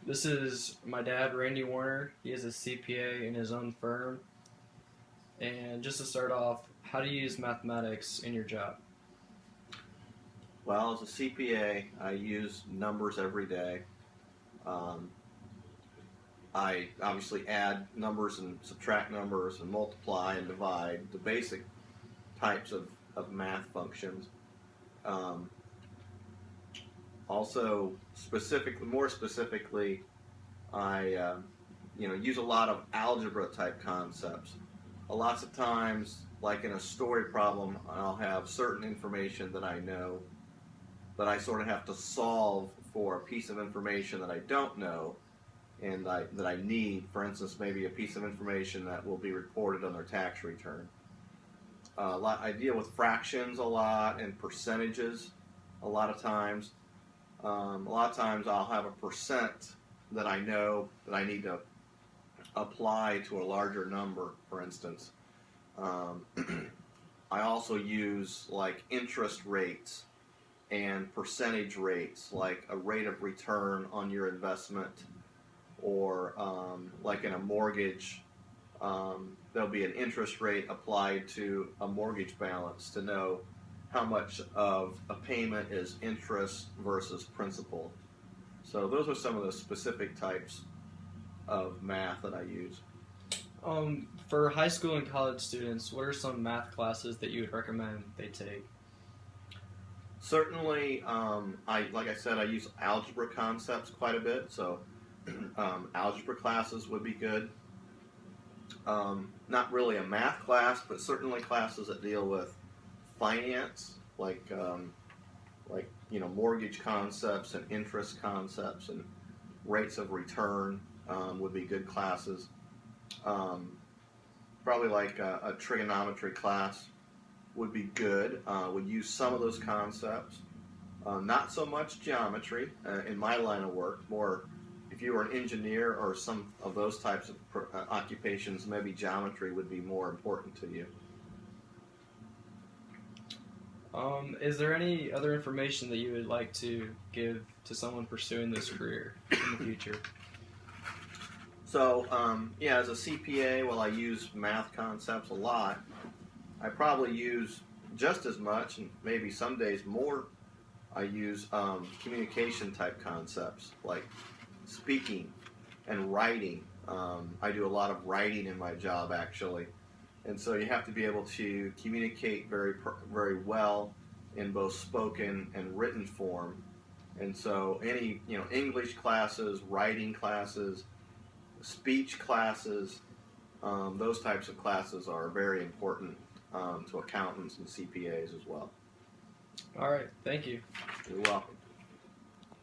This is my dad, Randy Warner. He is a CPA in his own firm. And just to start off, how do you use mathematics in your job? Well, as a CPA, I use numbers every day. Um, I obviously add numbers and subtract numbers and multiply and divide, the basic types of math functions. Um, Also, more specifically, I use a lot of algebra type concepts. Lots of times, like in a story problem, I'll have certain information that I know that I sort of have to solve for a piece of information that I don't know and that I need. For instance, maybe a piece of information that will be reported on their tax return. I deal with fractions a lot and percentages a lot of times. A lot of times I'll have a percent that I know that I need to apply to a larger number, for instance. I also use like interest rates and percentage rates, like a rate of return on your investment, or like in a mortgage, there'll be an interest rate applied to a mortgage balance to know how much of a payment is interest versus principal. So those are some of the specific types of math that I use. For high school and college students, what are some math classes that you would recommend they take? Certainly, like I said, I use algebra concepts quite a bit, so algebra classes would be good. Not really a math class, but certainly classes that deal with finance, like mortgage concepts and interest concepts and rates of return would be good classes. Probably like a trigonometry class would be good. Would use some of those concepts. Not so much geometry in my line of work. More if you were an engineer or some of those types of occupations, maybe geometry would be more important to you. Is there any other information that you would like to give to someone pursuing this career in the future? So, as a CPA, while I use math concepts a lot, I probably use just as much, and maybe some days more, I use communication type concepts, like speaking and writing. I do a lot of writing in my job, actually. And so you have to be able to communicate very well in both spoken and written form. And so any English classes, writing classes, speech classes, those types of classes are very important to accountants and CPAs as well. All right, thank you. You're welcome.